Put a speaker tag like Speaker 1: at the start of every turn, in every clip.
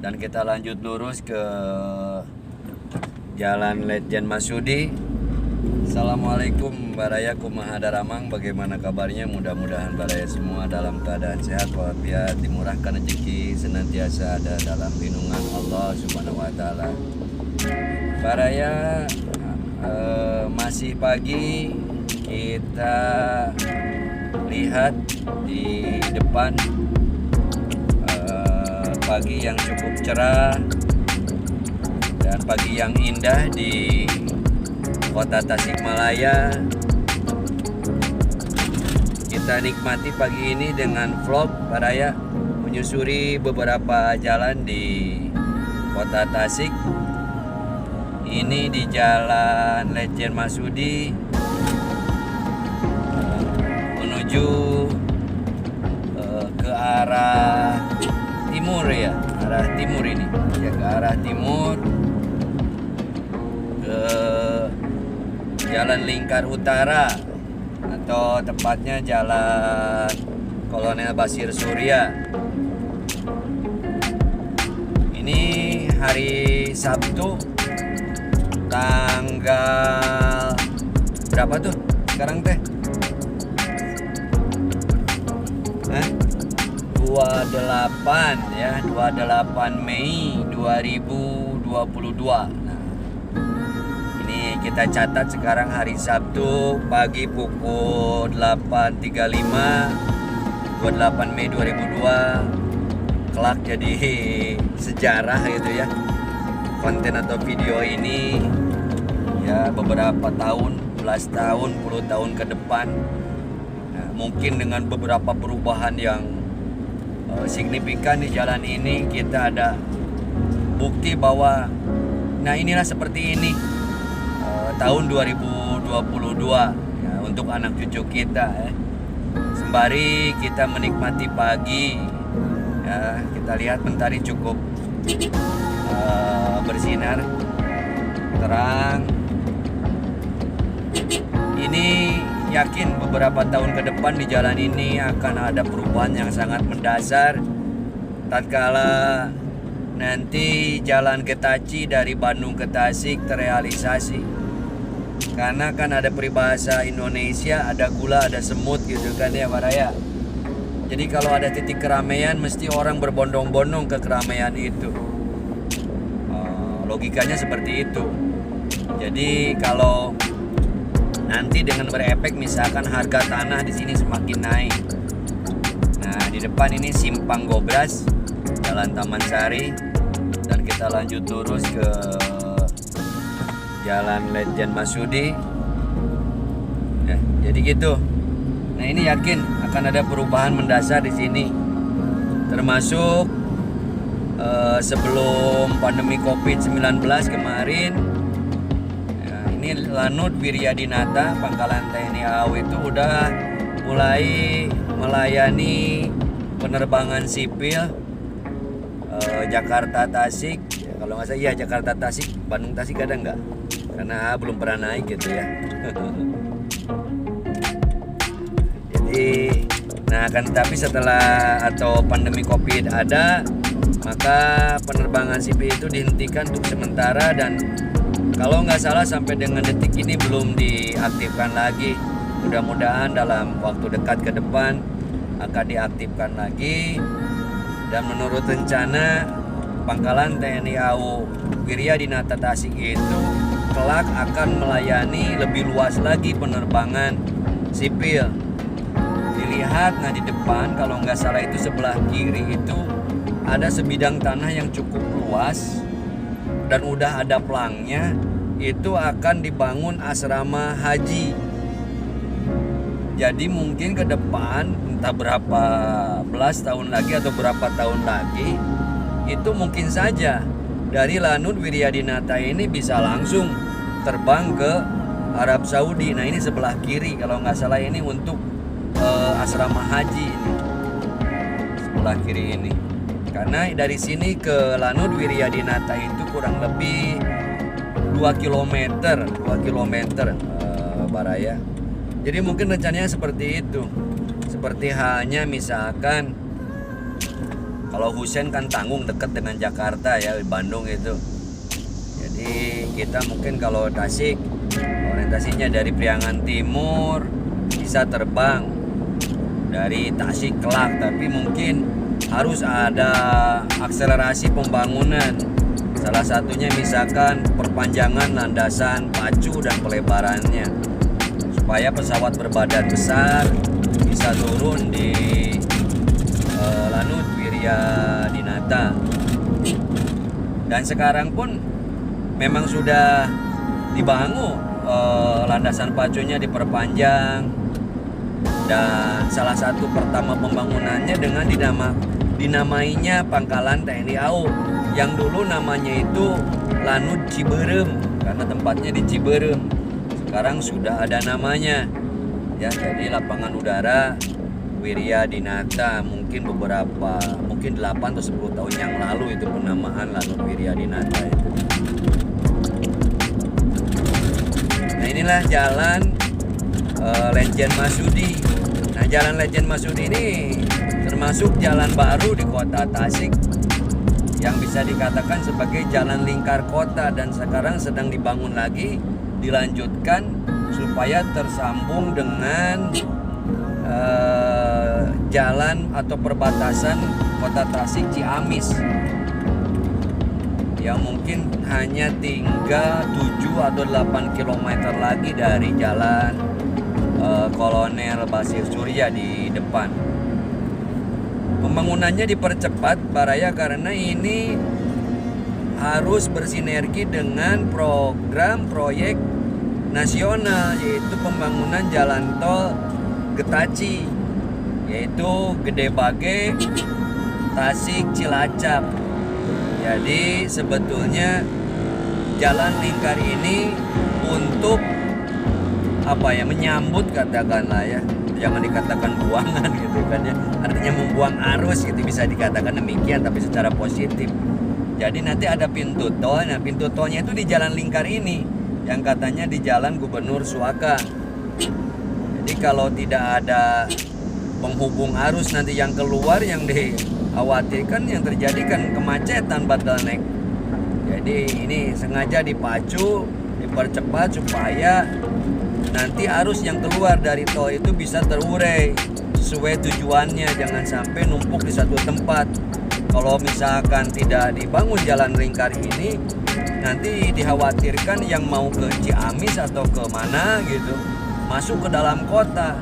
Speaker 1: dan kita lanjut lurus ke Jalan Letjen Masudi. Assalamualaikum Baraya Kumaha Daramang, bagaimana kabarnya? Mudah-mudahan Baraya semua dalam keadaan sehat walafiat, dimurahkan rezeki, senantiasa ada dalam lindungan Allah Subhanahu wa taala. Baraya masih pagi, kita lihat di depan pagi yang cukup cerah dan pagi yang indah di kota Tasikmalaya. Kita nikmati pagi ini dengan vlog Baraya menyusuri beberapa jalan di kota Tasik. Ini di Jalan Letjen Masudi menuju ke arah timur ya, arah timur ini ya, ke arah timur ke Jalan Lingkar Utara atau tepatnya Jalan Kolonel Basir Surya. Ini hari Sabtu tanggal berapa tuh sekarang teh? 28 ya, 28 Mei 2022. Nah, ini kita catat sekarang hari Sabtu pagi pukul 8.35, 28 Mei 2002. Kelak jadi sejarah gitu ya konten atau video ini ya, beberapa tahun, belas tahun, puluh tahun ke depan. Nah, mungkin dengan beberapa perubahan yang signifikan di jalan ini, kita ada bukti bahwa nah inilah seperti ini tahun 2022 ya, untuk anak cucu kita ya. Sembari kita menikmati pagi ya, kita lihat mentari cukup bersinar terang. Ini yakin beberapa tahun ke depan di jalan ini akan ada perubahan yang sangat mendasar tatkala nanti jalan Getaci dari Bandung ke Tasik terrealisasi. Karena kan ada peribahasa Indonesia, ada gula ada semut gitu kan ya Baraya. Jadi kalau ada titik keramaian mesti orang berbondong-bondong ke keramaian itu. Logikanya seperti itu. Jadi kalau nanti dengan berefek misalkan harga tanah di sini semakin naik. Nah, di depan ini Simpang Gobras, Jalan Taman Sari, dan kita lanjut lurus ke Jalan Letjen Masudi. Ya, jadi gitu. Nah, ini yakin akan ada perubahan mendasar di sini. Termasuk sebelum pandemi Covid-19 kemarin. Ini Lanut Wiryadinata Pangkalan TNI AU itu udah mulai melayani penerbangan sipil Jakarta Tasik. Kalau nggak salah ya Jakarta Tasik, Bandung Tasik ada nggak? Karena belum pernah naik gitu ya. Jadi, nah kan tapi setelah atau pandemi Covid ada, maka penerbangan sipil itu dihentikan untuk sementara dan kalau nggak salah sampai dengan detik ini belum diaktifkan lagi. Mudah-mudahan dalam waktu dekat ke depan akan diaktifkan lagi. Dan menurut rencana Pangkalan TNI AU Wiryadinata Tasik itu kelak akan melayani lebih luas lagi penerbangan sipil. Dilihat nah di depan kalau nggak salah itu sebelah kiri itu ada sebidang tanah yang cukup luas dan udah ada plangnya, itu akan dibangun asrama haji. Jadi mungkin ke depan entah berapa belas tahun lagi atau berapa tahun lagi itu mungkin saja dari Lanut Wiryadinata ini bisa langsung terbang ke Arab Saudi. Nah ini sebelah kiri kalau nggak salah ini untuk asrama haji ini, sebelah kiri ini. Karena dari sini ke Lanut Wiryadinata itu kurang lebih 2 km Baraya. Jadi mungkin rencananya seperti itu. Seperti halnya misalkan Kalau Husein kan Tanggung dekat dengan Jakarta ya, Bandung itu. Jadi kita mungkin kalau Tasik orientasinya dari Priangan Timur bisa terbang dari Tasik Kelak, tapi mungkin harus ada akselerasi pembangunan. Salah satunya misalkan perpanjangan landasan pacu dan pelebarannya supaya pesawat berbadan besar bisa turun di Lanut Wiryadinata. Dan sekarang pun memang sudah dibangun, landasan pacunya diperpanjang, dan salah satu pertama pembangunannya dengan dinamainya Pangkalan TNI AU yang dulu namanya itu Lanut Ciberem karena tempatnya di Ciberem. Sekarang sudah ada namanya ya, jadi lapangan udara Wiryadinata. Mungkin 8 atau 10 tahun yang lalu itu penamaan Lanut Wiryadinata itu. Nah, inilah jalan Lejen Masudi. Nah, jalan Lejen Masudi ini termasuk jalan baru di kota Tasik yang bisa dikatakan sebagai jalan lingkar kota, dan sekarang sedang dibangun lagi, dilanjutkan supaya tersambung dengan jalan atau perbatasan kota Tasik Ciamis yang mungkin hanya tinggal 7 atau 8 km lagi dari jalan Kolonel Basir Surya di depan. Pembangunannya dipercepat Baraya karena ini harus bersinergi dengan program proyek nasional, yaitu pembangunan jalan tol Getaci, yaitu Gede Bage Tasik Cilacap. Jadi sebetulnya jalan lingkar ini untuk menyambut, katakanlah ya, jangan dikatakan buangan gitu kan ya, artinya membuang arus gitu, bisa dikatakan demikian tapi secara positif. Jadi nanti ada pintu tol. Nah, pintu tolnya itu di jalan lingkar ini yang katanya di Jalan Gubernur Suaka. Jadi kalau tidak ada penghubung arus nanti yang keluar, yang dikhawatirkan yang terjadi kan kemacetan, bottleneck. Jadi ini sengaja dipacu, dipercepat supaya nanti arus yang keluar dari tol itu bisa terurai sesuai tujuannya, jangan sampai numpuk di satu tempat. Kalau misalkan tidak dibangun jalan lingkar ini, nanti dikhawatirkan yang mau ke Ciamis atau ke mana gitu masuk ke dalam kota.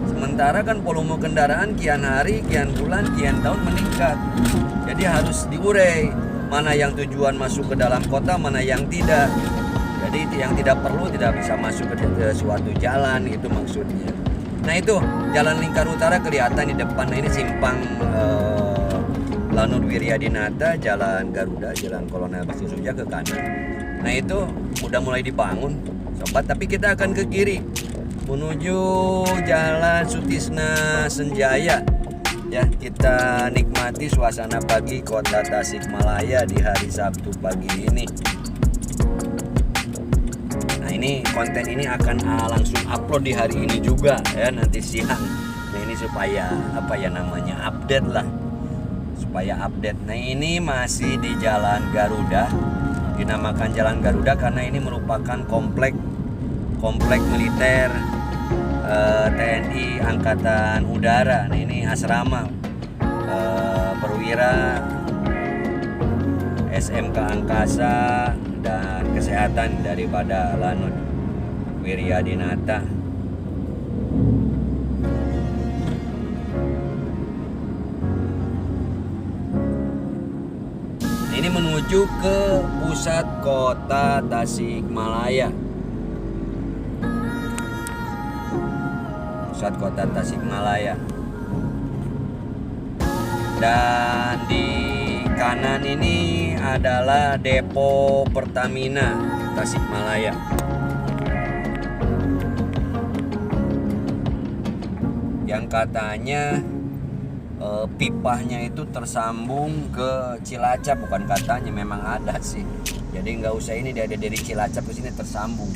Speaker 1: Sementara kan volume kendaraan kian hari, kian bulan, kian tahun meningkat. Jadi harus diurai mana yang tujuan masuk ke dalam kota, mana yang tidak. Jadi yang tidak perlu tidak bisa masuk ke suatu jalan, itu maksudnya. Nah, itu jalan lingkar utara kelihatan di depan. Nah, ini simpang Lanut Wiryadinata, Jalan Garuda, Jalan Kolonel Basir Surya ke kanan. Nah, itu udah mulai dibangun, sobat. Tapi kita akan ke kiri menuju Jalan Sutisna Senjaya. Ya, kita nikmati suasana pagi kota Tasikmalaya di hari Sabtu pagi ini. Ini konten ini akan langsung upload di hari ini juga ya, nanti siang. Nah, ini supaya update lah, supaya update. Nah, ini masih di Jalan Garuda, dinamakan Jalan Garuda karena ini merupakan komplek militer TNI Angkatan Udara. Nah, ini asrama perwira SMK Angkasa dan Kesehatan daripada Lanut Wiryadinata. Ini menuju ke pusat kota Tasikmalaya. Pusat kota Tasikmalaya. Dan di kanan ini adalah depo Pertamina Tasikmalaya. Yang katanya pipanya itu tersambung ke Cilacap, bukan katanya, memang ada sih. Jadi nggak usah ini, dia ada dari Cilacap ke sini tersambung.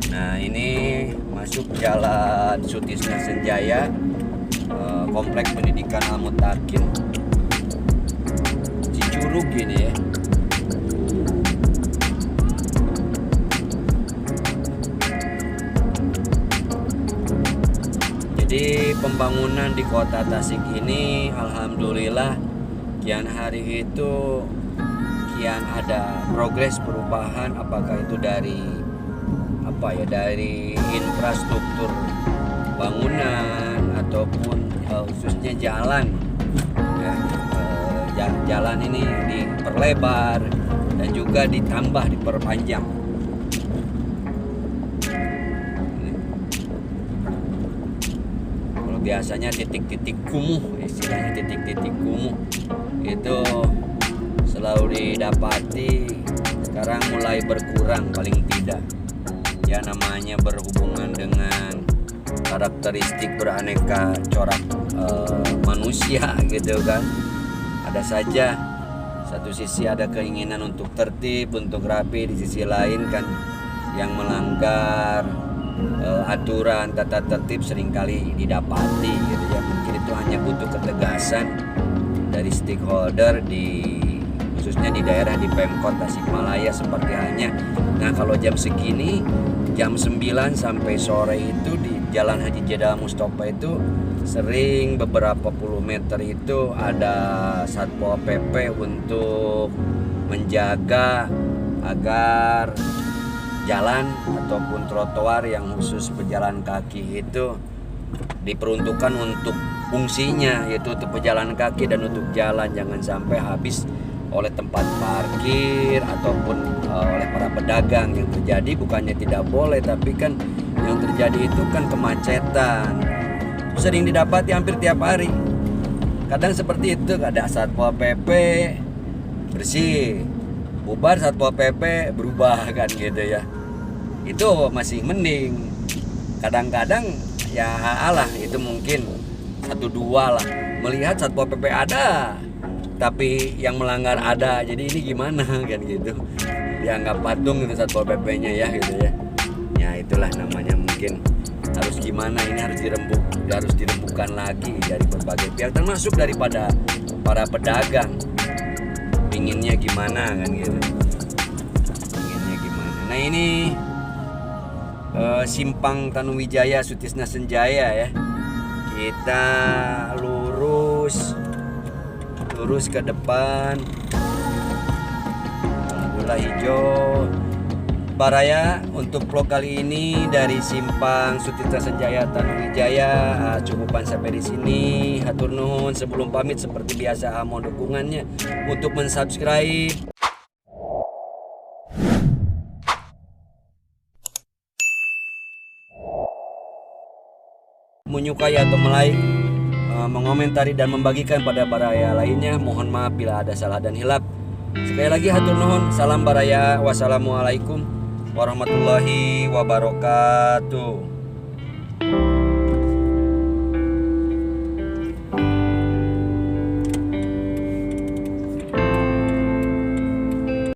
Speaker 1: Nah, ini masuk Jalan Sutisna Senjaya, Komplek Pendidikan Al-Mutakin, Cicurug ini ya. Jadi pembangunan di kota Tasik ini alhamdulillah kian hari itu kian ada progres perubahan, apakah itu dari dari infrastruktur bangunan ataupun khususnya jalan ya, jalan ini diperlebar dan juga ditambah, diperpanjang. Kalau biasanya titik-titik kumuh, istilahnya titik-titik kumuh itu selalu didapati, sekarang mulai berkurang paling tidak. Ya namanya berhubungan dengan karakteristik beraneka corak manusia gitu kan. Ada saja satu sisi ada keinginan untuk tertib, untuk rapi, di sisi lain kan yang melanggar aturan tata tertib seringkali didapati gitu ya. Mungkin itu hanya butuh ketegasan dari stakeholder khususnya di daerah di Pemkot Tasikmalaya seperti halnya. Nah kalau jam segini, jam 9 sampai sore itu di Jalan Haji Jeddah Mustofa itu sering beberapa puluh meter itu ada Satpol PP untuk menjaga agar jalan ataupun trotoar yang khusus pejalan kaki itu diperuntukkan untuk fungsinya, yaitu untuk pejalan kaki dan untuk jalan, jangan sampai habis oleh tempat parkir ataupun oleh para pedagang. Yang terjadi bukannya tidak boleh, tapi kan yang terjadi itu kan kemacetan sering didapati hampir tiap hari. Kadang seperti itu, ada Satpol PP bersih, bubar Satpol PP berubah kan gitu ya. Itu masih mending. Kadang-kadang ya alah itu mungkin 1-2 lah, melihat Satpol PP ada tapi yang melanggar ada, jadi ini gimana kan gitu, dianggap patung itu Satpol PP-nya ya gitu ya. Ya itulah namanya, mungkin harus gimana, ini harus dirembukan lagi dari berbagai pihak, termasuk daripada para pedagang. Pinginnya gimana kan gitu, pinginnya gimana. Nah ini simpang Tanuwijaya Sutisna Senjaya ya, kita lurus ke depan, alhamdulillah hijau. Baraya untuk vlog kali ini dari simpang Sutisna Senjaya Tanuwijaya cukupan sampai di sini. Hatur nuhun, sebelum pamit seperti biasa mohon dukungannya untuk mensubscribe, menyukai atau melike, mengomentari dan membagikan pada baraya lainnya. Mohon maaf bila ada salah dan hilap. Sekali lagi hatur nuhun, salam baraya, wassalamualaikum warahmatullahi wabarakatuh.